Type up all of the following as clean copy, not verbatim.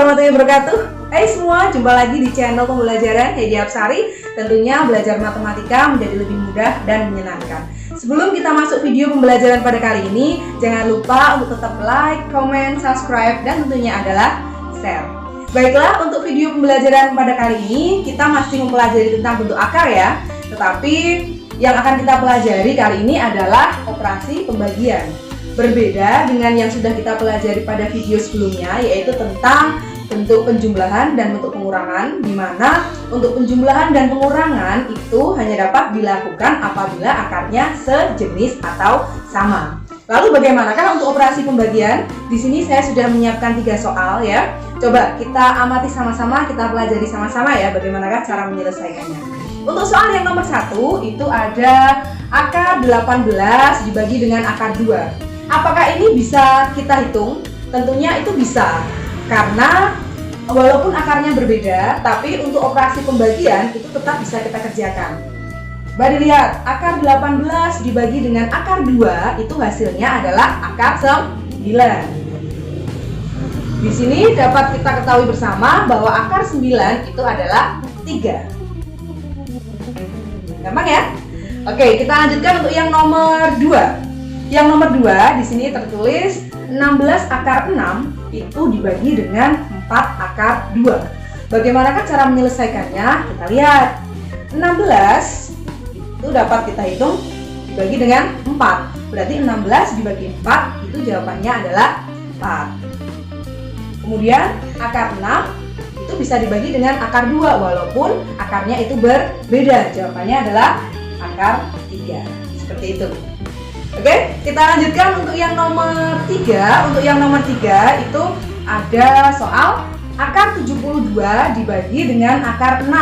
warahmatullahi wabarakatuh. Hai semua, jumpa lagi di channel pembelajaran Hedi Apsari. Tentunya belajar matematika menjadi lebih mudah dan menyenangkan. Sebelum kita masuk video pembelajaran pada kali ini, jangan lupa untuk tetap like, comment, subscribe, dan tentunya adalah share. Baiklah, untuk video pembelajaran pada kali ini kita masih mempelajari tentang bentuk akar ya. Tetapi yang akan kita pelajari kali ini adalah operasi pembagian. Berbeda dengan yang sudah kita pelajari pada video sebelumnya, yaitu tentang bentuk penjumlahan dan bentuk pengurangan, di mana untuk penjumlahan dan pengurangan itu hanya dapat dilakukan apabila akarnya sejenis atau sama. Lalu bagaimanakah untuk operasi pembagian? Di sini saya sudah menyiapkan 3 soal ya. Coba kita amati sama-sama, kita pelajari sama-sama ya bagaimanakah cara menyelesaikannya. Untuk soal yang nomor 1 itu ada akar 18 dibagi dengan akar 2. Apakah ini bisa kita hitung? Tentunya itu bisa, karena walaupun akarnya berbeda, tapi untuk operasi pembagian itu tetap bisa kita kerjakan. Mari lihat, akar 18 dibagi dengan akar 2 itu hasilnya adalah akar 9. Di sini dapat kita ketahui bersama bahwa akar 9 itu adalah 3. Gampang ya? Oke, kita lanjutkan untuk yang nomor 2. Yang nomor 2 di sini tertulis 16 akar 6 itu dibagi dengan 4 akar 2. Bagaimanakah cara menyelesaikannya? Kita lihat. 16 itu dapat kita hitung dibagi dengan 4. Berarti 16 dibagi 4 itu jawabannya adalah 4. Kemudian akar 6 itu bisa dibagi dengan akar 2 walaupun akarnya itu berbeda. Jawabannya adalah akar 3. Seperti itu. Oke, kita lanjutkan untuk yang nomor 3. Untuk yang nomor 3 itu ada soal akar 72 dibagi dengan akar 6.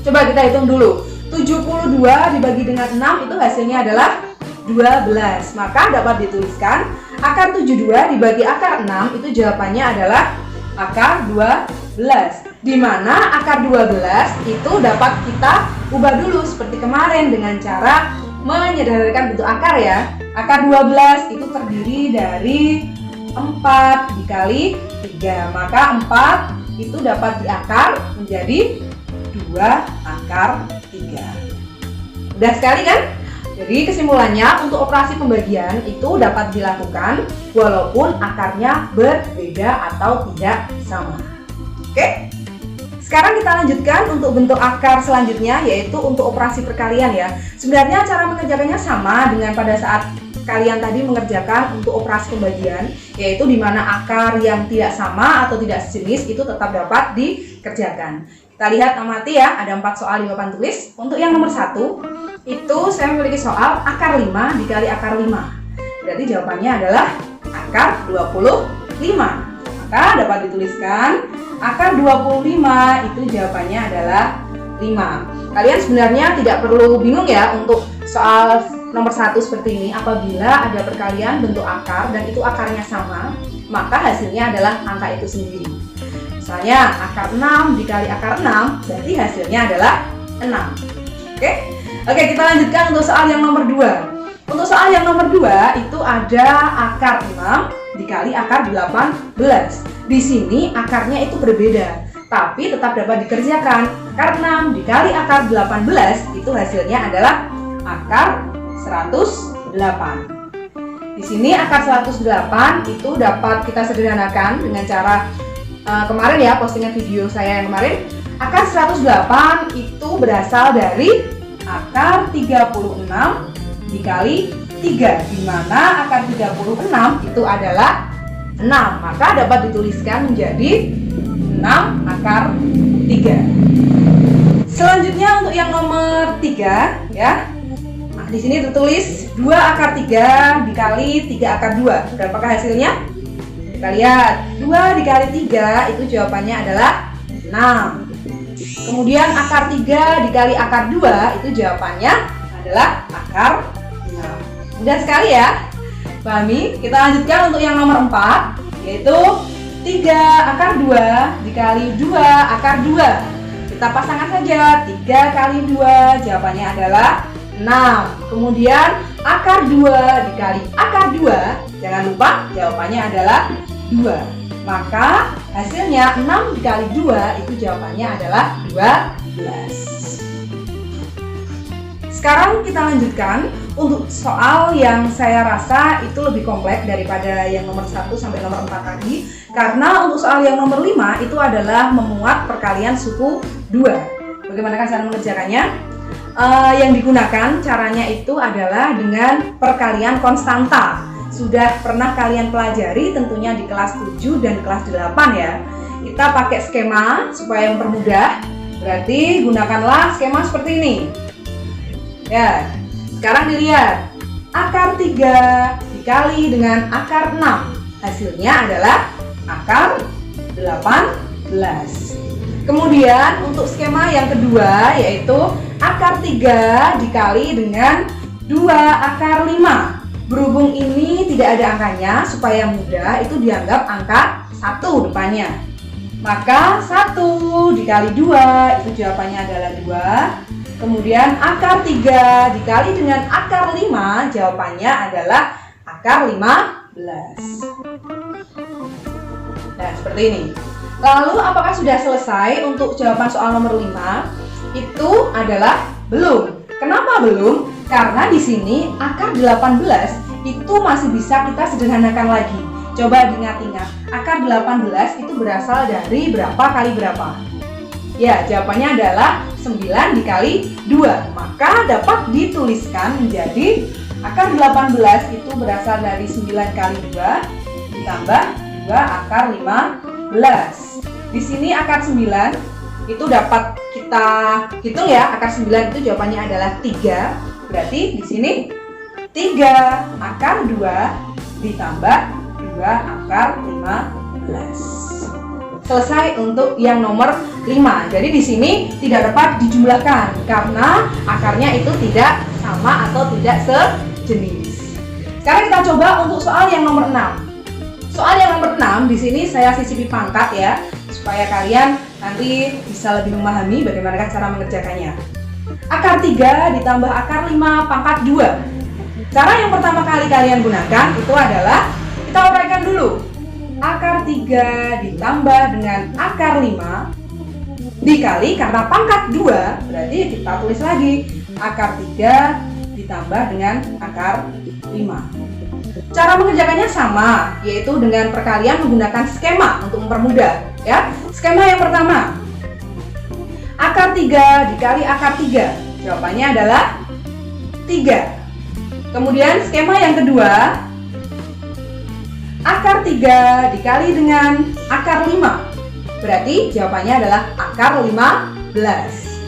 Coba kita hitung dulu. 72 dibagi dengan 6 itu hasilnya adalah 12. Maka dapat dituliskan akar 72 dibagi akar 6 itu jawabannya adalah akar 12. Di mana akar 12 itu dapat kita ubah dulu seperti kemarin dengan cara menyederhanakan bentuk akar ya. Akar 12 itu terdiri dari 4 dikali 3. Maka 4 itu dapat diakar menjadi 2 akar 3. Mudah sekali kan? Jadi kesimpulannya untuk operasi pembagian itu dapat dilakukan walaupun akarnya berbeda atau tidak sama. Oke? Sekarang kita lanjutkan untuk bentuk akar selanjutnya, yaitu untuk operasi perkalian ya. Sebenarnya cara mengerjakannya sama dengan pada saat kalian tadi mengerjakan untuk operasi pembagian, yaitu di mana akar yang tidak sama atau tidak sejenis itu tetap dapat dikerjakan. Kita lihat amati ya, ada 4 soal di papan tulis. Untuk yang nomor 1, itu saya memiliki soal akar 5 dikali akar 5. Berarti jawabannya adalah akar 25. Maka dapat dituliskan akar 25 itu jawabannya adalah 5. Kalian sebenarnya tidak perlu bingung ya untuk soal nomor 1 seperti ini. Apabila ada perkalian bentuk akar dan itu akarnya sama, maka hasilnya adalah angka itu sendiri. Misalnya akar 6 dikali akar 6 berarti hasilnya adalah 6. Oke, kita lanjutkan untuk soal yang nomor 2. Untuk soal yang nomor 2 itu ada akar 6 dikali akar 18. Di sini akarnya itu berbeda, tapi tetap dapat dikerjakan. Akar 6 dikali akar 18 itu hasilnya adalah akar 108. Di sini akar 108 itu dapat kita sederhanakan dengan cara kemarin ya, postingan video saya yang kemarin. Akar 108 itu berasal dari akar 36 dikali 3, di mana akar 36 itu adalah 6. Maka dapat dituliskan menjadi 6 akar 3. Selanjutnya untuk yang nomor 3 ya. Nah, di sini tertulis 2 akar 3 dikali 3 akar 2. Berapakah hasilnya? Kita lihat. 2 dikali 3 itu jawabannya adalah 6. Kemudian akar 3 dikali akar 2 itu jawabannya adalah akar 6. Mudah sekali ya. Pahami? Kita lanjutkan untuk yang nomor 4, yaitu 3 akar 2 dikali 2 akar 2. Kita pasangkan saja. 3 kali 2 jawabannya adalah 6. Kemudian akar 2 dikali akar 2, jangan lupa jawabannya adalah 2. Maka hasilnya 6 dikali 2 itu jawabannya adalah 12. Sekarang kita lanjutkan untuk soal yang saya rasa itu lebih kompleks daripada yang nomor 1 sampai nomor 4 tadi. Karena untuk soal yang nomor 5 itu adalah memuat perkalian suku 2. Bagaimana cara mengerjakannya? Yang digunakan caranya itu adalah dengan perkalian konstanta. Sudah pernah kalian pelajari tentunya di kelas 7 dan kelas 8 ya. Kita pakai skema supaya mempermudah. Berarti gunakanlah skema seperti ini. Ya, sekarang dilihat. Akar 3 dikali dengan akar 6. Hasilnya adalah akar 18. Kemudian untuk skema yang kedua yaitu akar 3 dikali dengan 2 akar 5. Berhubung ini tidak ada angkanya, supaya mudah itu dianggap angka 1 depannya. Maka 1 dikali 2 itu jawabannya adalah 2. Kemudian akar 3 dikali dengan akar 5 jawabannya adalah akar 15. Nah, seperti ini. Lalu apakah sudah selesai untuk jawaban soal nomor 5? Itu adalah belum. Kenapa belum? Karena di sini akar 18 itu masih bisa kita sederhanakan lagi. Coba diingat-ingat, akar 18 itu berasal dari berapa kali berapa? Ya, jawabannya adalah 9 dikali 2. Maka dapat dituliskan menjadi akar 18 itu berasal dari 9 kali 2 ditambah 2 akar 15. Di sini akar 9 itu dapat kita hitung ya, akar 9 itu jawabannya adalah 3. Berarti di sini 3 akar 2 ditambah 2 akar 15. Selesai untuk yang nomor 5. Jadi di sini tidak dapat dijumlahkan karena akarnya itu tidak sama atau tidak sejenis. Sekarang kita coba untuk soal yang nomor 6. Soal yang nomor 6 di sini saya sisipi pangkat ya, supaya kalian nanti bisa lebih memahami bagaimana cara mengerjakannya. Akar 3 ditambah akar 5 pangkat 2. Cara yang pertama kali kalian gunakan itu adalah kita uraikan dulu. Akar 3 ditambah dengan akar 5 dikali karena pangkat 2, berarti kita tulis lagi akar 3 ditambah dengan akar 5. Cara mengerjakannya sama, yaitu dengan perkalian menggunakan skema untuk mempermudah ya. Skema yang pertama, akar 3 dikali akar 3, jawabannya adalah 3. Kemudian skema yang kedua, akar 3 dikali dengan akar 5, berarti jawabannya adalah akar 15.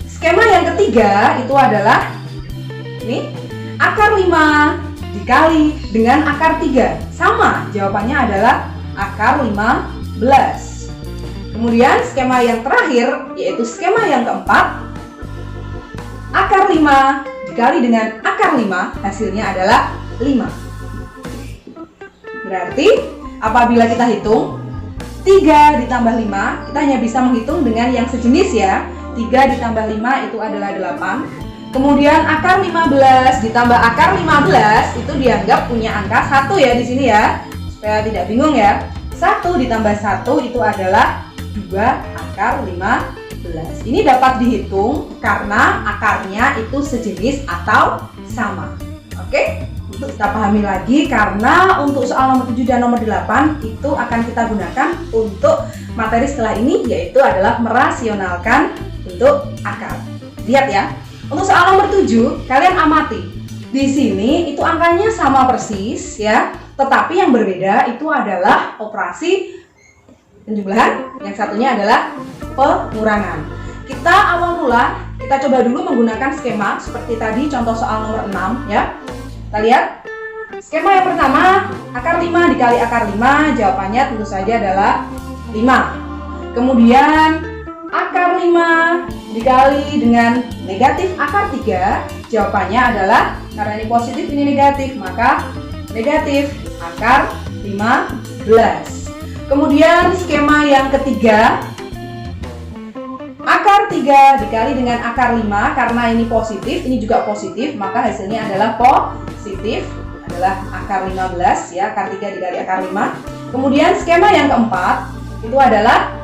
Skema yang ketiga itu adalah ini, akar 5 dikali dengan akar 3, sama, jawabannya adalah akar 15. Kemudian skema yang terakhir yaitu skema yang keempat, akar 5 dikali dengan akar 5, hasilnya adalah 5. Berarti apabila kita hitung 3 ditambah 5, kita hanya bisa menghitung dengan yang sejenis ya. 3 ditambah 5 itu adalah 8. Kemudian akar 15 ditambah akar 15 itu dianggap punya angka 1 ya di sini ya, supaya tidak bingung ya. 1 ditambah 1 itu adalah 2 akar 15. Ini dapat dihitung karena akarnya itu sejenis atau sama. Oke? Untuk kita pahami lagi, karena untuk soal nomor 7 dan nomor 8 itu akan kita gunakan untuk materi setelah ini, yaitu adalah merasionalkan bentuk akar. Lihat ya. Untuk soal nomor 7, kalian amati. Di sini itu angkanya sama persis ya, tetapi yang berbeda itu adalah operasi penjumlahan, yang satunya adalah pengurangan. Kita awal mula, kita coba dulu menggunakan skema seperti tadi contoh soal nomor 6 ya. Kita lihat. Skema yang pertama, akar 5 dikali akar 5, jawabannya tentu saja adalah 5. Kemudian akar 5 dikali dengan negatif akar 3, jawabannya adalah, karena ini positif ini negatif, maka negatif akar 15. Kemudian skema yang ketiga, akar 3 dikali dengan akar 5, karena ini positif, ini juga positif, maka hasilnya adalah positif, adalah adalah akar 15 ya, akar 3 dikali akar 5. Kemudian skema yang keempat itu adalah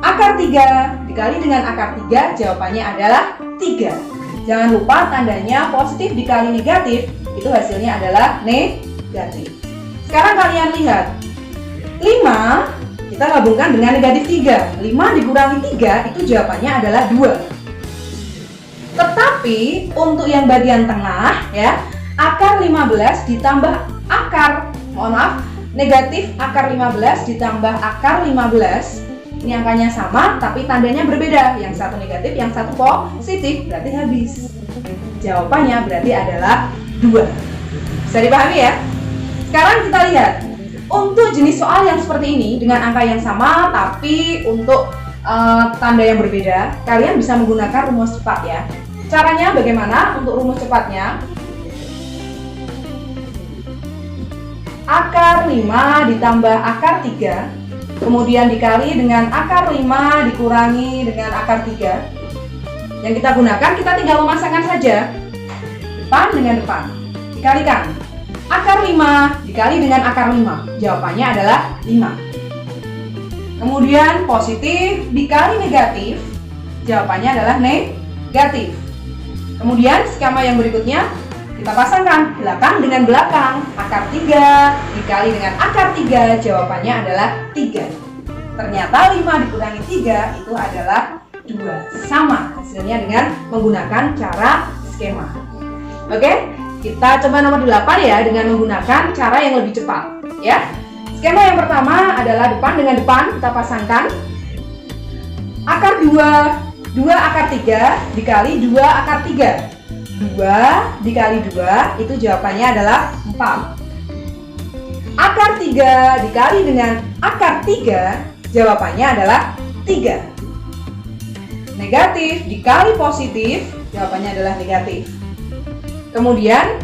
akar 3 dikali dengan akar 3, jawabannya adalah 3. Jangan lupa tandanya positif dikali negatif, itu hasilnya adalah negatif. Sekarang kalian lihat, 5 kita gabungkan dengan negatif 3. 5 dikurangi 3 itu jawabannya adalah 2. Tetapi untuk yang bagian tengah ya, akar 15 ditambah akar, negatif akar 15 ditambah akar 15. Ini angkanya sama tapi tandanya berbeda. Yang satu negatif, yang satu positif, berarti habis. Jawabannya berarti adalah 2. Bisa dipahami ya? Sekarang kita lihat, untuk jenis soal yang seperti ini dengan angka yang sama tapi untuk tanda yang berbeda, kalian bisa menggunakan rumus cepat ya. Caranya bagaimana untuk rumus cepatnya? Akar 5 ditambah akar 3, kemudian dikali dengan akar 5 dikurangi dengan akar 3. Yang kita gunakan, kita tinggal memasangkan saja depan dengan depan, dikalikan. Akar 5 dikali dengan akar 5, jawabannya adalah 5. Kemudian positif dikali negatif, jawabannya adalah negatif. Kemudian skema yang berikutnya, kita pasangkan belakang dengan belakang. Akar 3 dikali dengan akar 3, jawabannya adalah 3. Ternyata 5 dikurangi 3 itu adalah 2. Sama hasilnya dengan menggunakan cara skema. Oke, kita coba nomor 8 ya, dengan menggunakan cara yang lebih cepat ya. Skema yang pertama adalah depan dengan depan, kita pasangkan. Akar 2 akar 3 dikali 2 akar 3. 2 dikali 2 itu jawabannya adalah 4. Akar 3 dikali dengan akar 3, jawabannya adalah 3. Negatif dikali positif, jawabannya adalah negatif. Kemudian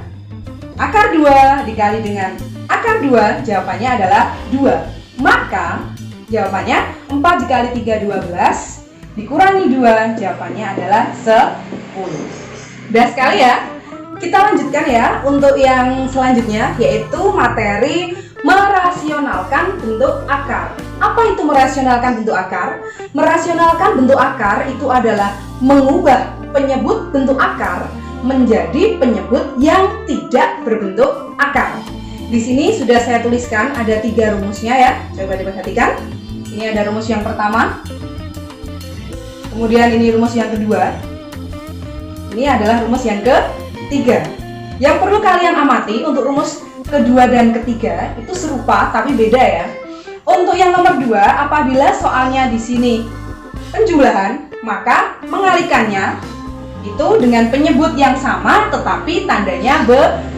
akar 2 dikali dengan akar 2, jawabannya adalah 2. Maka jawabannya 4 dikali 3, 12 dikurangi 2, jawabannya adalah 10. Udah sekali ya. Kita lanjutkan ya untuk yang selanjutnya, yaitu materi merasionalkan bentuk akar. Apa itu merasionalkan bentuk akar? Merasionalkan bentuk akar itu adalah mengubah penyebut bentuk akar menjadi penyebut yang tidak berbentuk akar. Di sini sudah saya tuliskan ada 3 rumusnya ya. Coba diperhatikan. Ini ada rumus yang pertama. Kemudian ini rumus yang kedua. Ini adalah rumus yang ketiga. Yang perlu kalian amati untuk rumus kedua dan ketiga itu serupa tapi beda ya. Untuk yang nomor 2, apabila soalnya di sini penjumlahan, maka mengalihkannya itu dengan penyebut yang sama tetapi tandanya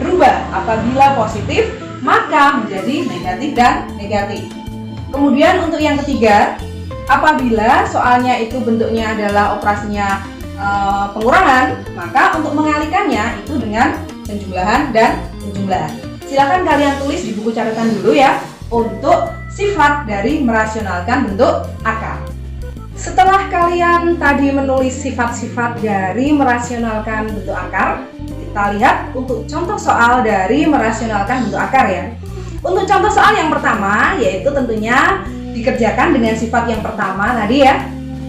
berubah. Apabila positif, maka menjadi negatif dan negatif. Kemudian untuk yang ketiga, apabila soalnya itu bentuknya adalah operasinya pengurangan, maka untuk mengalihkannya itu dengan penjumlahan dan penjumlahan. Silakan kalian tulis di buku catatan dulu ya untuk sifat dari merasionalkan bentuk akar. Setelah kalian tadi menulis sifat-sifat dari merasionalkan bentuk akar, kita lihat untuk contoh soal dari merasionalkan bentuk akar ya. Untuk contoh soal yang pertama, yaitu tentunya dikerjakan dengan sifat yang pertama tadi ya.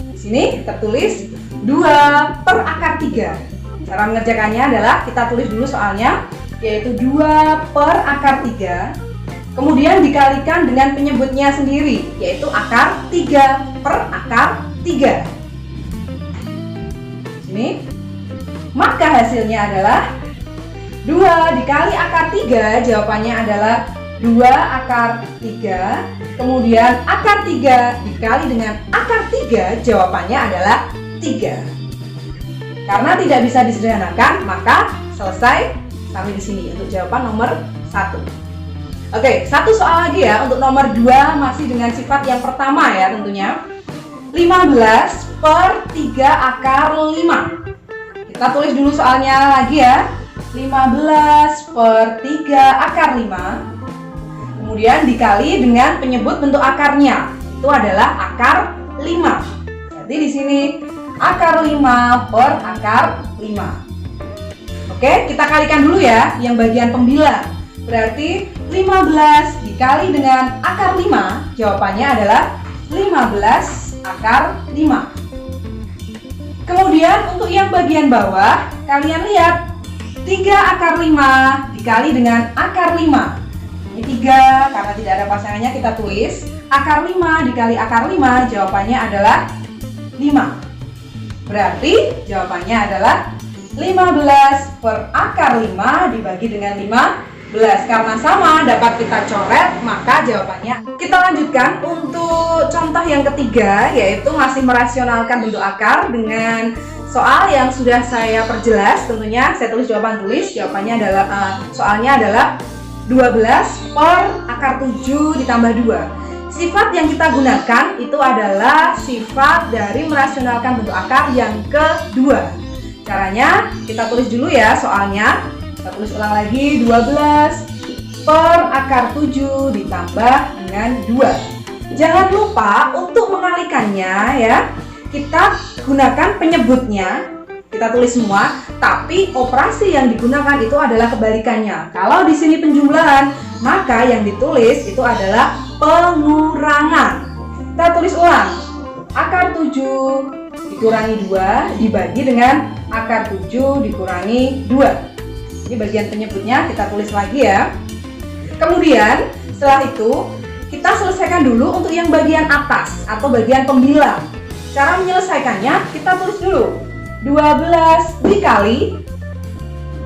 Di sini tertulis 2 per akar 3. Cara mengerjakannya adalah kita tulis dulu soalnya, yaitu 2 per akar 3. Kemudian dikalikan dengan penyebutnya sendiri, yaitu akar 3 per akar 3. Sini. Maka hasilnya adalah 2 dikali akar 3, jawabannya adalah 2 akar 3. Kemudian akar 3 dikali dengan akar 3, jawabannya adalah 3. Karena tidak bisa disederhanakan, maka selesai sampai di sini untuk jawaban nomor 1. Oke, satu soal lagi ya untuk nomor 2 masih dengan sifat yang pertama ya tentunya. 15 per 3 akar 5. Kita tulis dulu soalnya lagi ya. 15 per 3 akar 5. Kemudian dikali dengan penyebut bentuk akarnya. Itu adalah akar 5. Jadi di sini akar 5 per akar 5. Oke, kita kalikan dulu ya yang bagian pembilang. Berarti 15 dikali dengan akar 5, jawabannya adalah 15 akar 5. Kemudian untuk yang bagian bawah, kalian lihat 3 akar 5 dikali dengan akar 5. Ini 3, karena tidak ada pasangannya kita tulis. Akar 5 dikali akar 5, jawabannya adalah 5. Berarti jawabannya adalah 15 per akar 5 dibagi dengan 15. Karena sama dapat kita coret, maka jawabannya. Kita lanjutkan untuk contoh yang ketiga, yaitu masih merasionalkan bentuk akar dengan soal yang sudah saya perjelas. Tentunya saya tulis jawaban tulis. Jawabannya adalah soalnya adalah 12 per akar 7 ditambah 2. Sifat yang kita gunakan itu adalah sifat dari merasionalkan bentuk akar yang kedua. Caranya kita tulis dulu ya soalnya. Kita tulis ulang lagi, 12 per akar 7 ditambah dengan 2. Jangan lupa untuk mengalikannya ya. Kita gunakan penyebutnya, kita tulis semua, tapi operasi yang digunakan itu adalah kebalikannya. Kalau di sini penjumlahan, maka yang ditulis itu adalah pengurangan. Kita tulis ulang. Akar 7 dikurangi 2 dibagi dengan akar 7 dikurangi 2. Ini bagian penyebutnya, kita tulis lagi ya. Kemudian setelah itu kita selesaikan dulu untuk yang bagian atas atau bagian pembilang. Cara menyelesaikannya kita tulis dulu. 12 dikali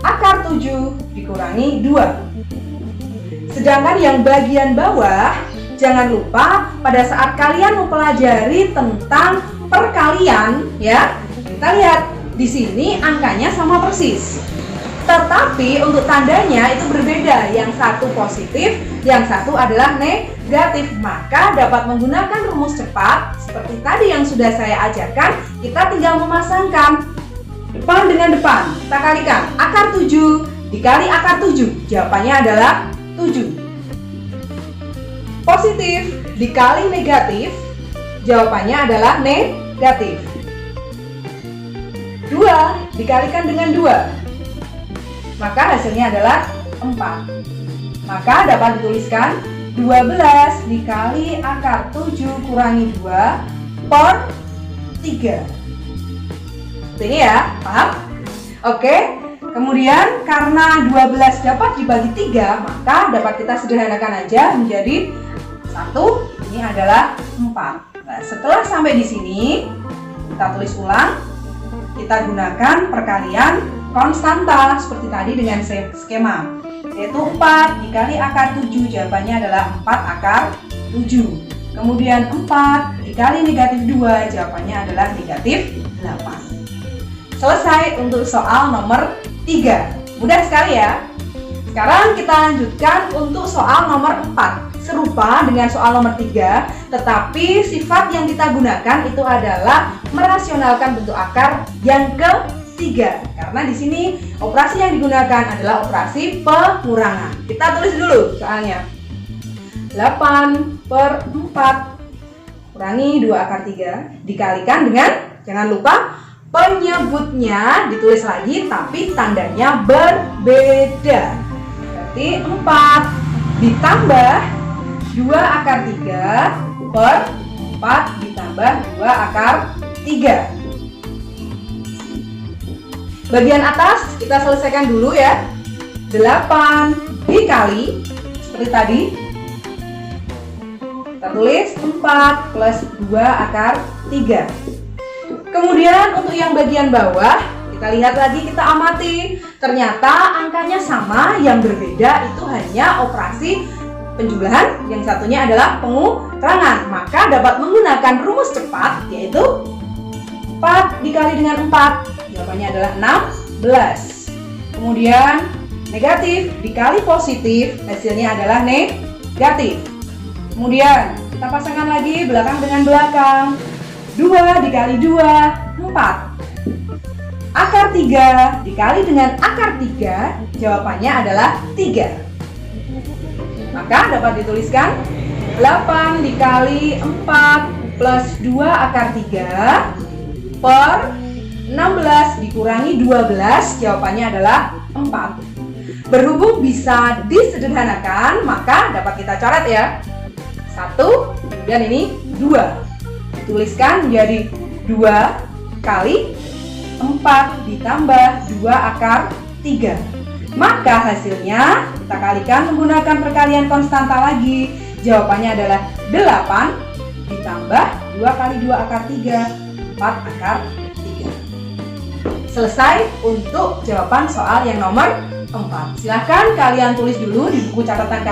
akar 7 dikurangi 2. Sedangkan yang bagian bawah, jangan lupa pada saat kalian mempelajari tentang perkalian ya, kita lihat di sini angkanya sama persis. Tetapi untuk tandanya itu berbeda, yang satu positif, yang satu adalah negatif. Maka dapat menggunakan rumus cepat seperti tadi yang sudah saya ajarkan. Kita tinggal memasangkan depan dengan depan. Kita kalikan akar 7 dikali akar 7, jawabannya adalah 7. Positif dikali negatif, jawabannya adalah negatif. 2 dikalikan dengan 2, maka hasilnya adalah 4. Maka dapat dituliskan 12 dikali akar 7 kurangi 2 per 3. Seperti ini ya, paham? Oke, kemudian karena 12 dapat dibagi 3, maka dapat kita sederhanakan aja menjadi 1, ini adalah 4. Nah, setelah sampai di sini, kita tulis ulang. Kita gunakan perkalian konstanta seperti tadi dengan skema, yaitu 4 dikali akar 7, jawabannya adalah 4 akar 7. Kemudian 4 dikali negatif 2, jawabannya adalah negatif 8. Selesai untuk soal nomor 3. Mudah sekali ya. Sekarang kita lanjutkan untuk soal nomor 4. Serupa dengan soal nomor 3, tetapi sifat yang kita gunakan itu adalah merasionalkan bentuk akar yang ketiga. Karena di sini operasi yang digunakan adalah operasi pengurangan. Kita tulis dulu soalnya. 8 per 4 kurangi 2 akar 3 dikalikan dengan, jangan lupa penyebutnya ditulis lagi tapi tandanya berbeda. Berarti 4 ditambah 2 akar 3 per 4 ditambah 2 akar 3. Bagian atas kita selesaikan dulu ya. 8 dikali seperti tadi. Kita tulis 4 plus 2 akar 3. Kemudian untuk yang bagian bawah, kita lihat lagi, kita amati. Ternyata angkanya sama, yang berbeda itu hanya operasi penjumlahan, yang satunya adalah pengurangan. Maka dapat menggunakan rumus cepat, yaitu 4 dikali dengan 4, jawabannya adalah 16. Kemudian negatif dikali positif, hasilnya adalah negatif. Kemudian kita pasangkan lagi belakang dengan belakang. 2 dikali 2, 4. Akar 3 dikali dengan akar 3, jawabannya adalah 3. Maka dapat dituliskan 8 dikali 4 plus 2 akar 3 per 16 dikurangi 12, jawabannya adalah 4. Berhubung bisa disederhanakan, maka dapat kita coret ya. 1, kemudian ini 2. Tuliskan menjadi 2 kali 4 ditambah 2 akar 3. Maka hasilnya kita kalikan menggunakan perkalian konstanta lagi. Jawabannya adalah 8 ditambah 2 kali 2 akar 3, 4 akar 3. Selesai untuk jawaban soal yang nomor 4. Silahkan kalian tulis dulu di buku catatan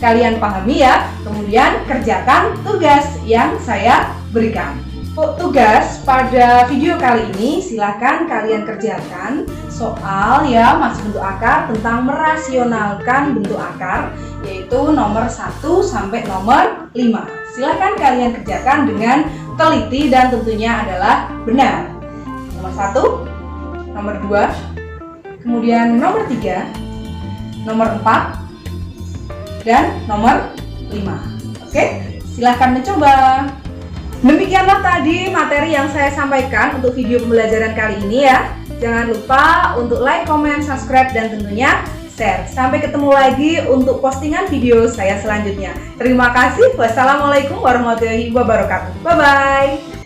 kalian pahami ya, kemudian kerjakan tugas yang saya berikan. Tugas pada video kali ini silahkan kalian kerjakan soal ya masih bentuk akar tentang merasionalkan bentuk akar, yaitu nomor 1 sampai nomor 5. Silahkan kalian kerjakan dengan teliti dan tentunya adalah benar. Nomor 1, nomor 2, kemudian nomor 3, nomor 4, dan nomor 5. Oke, silahkan mencoba. Demikianlah tadi materi yang saya sampaikan untuk video pembelajaran kali ini ya. Jangan lupa untuk like, comment, subscribe, dan tentunya share. Sampai ketemu lagi untuk postingan video saya selanjutnya. Terima kasih. Wassalamualaikum warahmatullahi wabarakatuh. Bye-bye.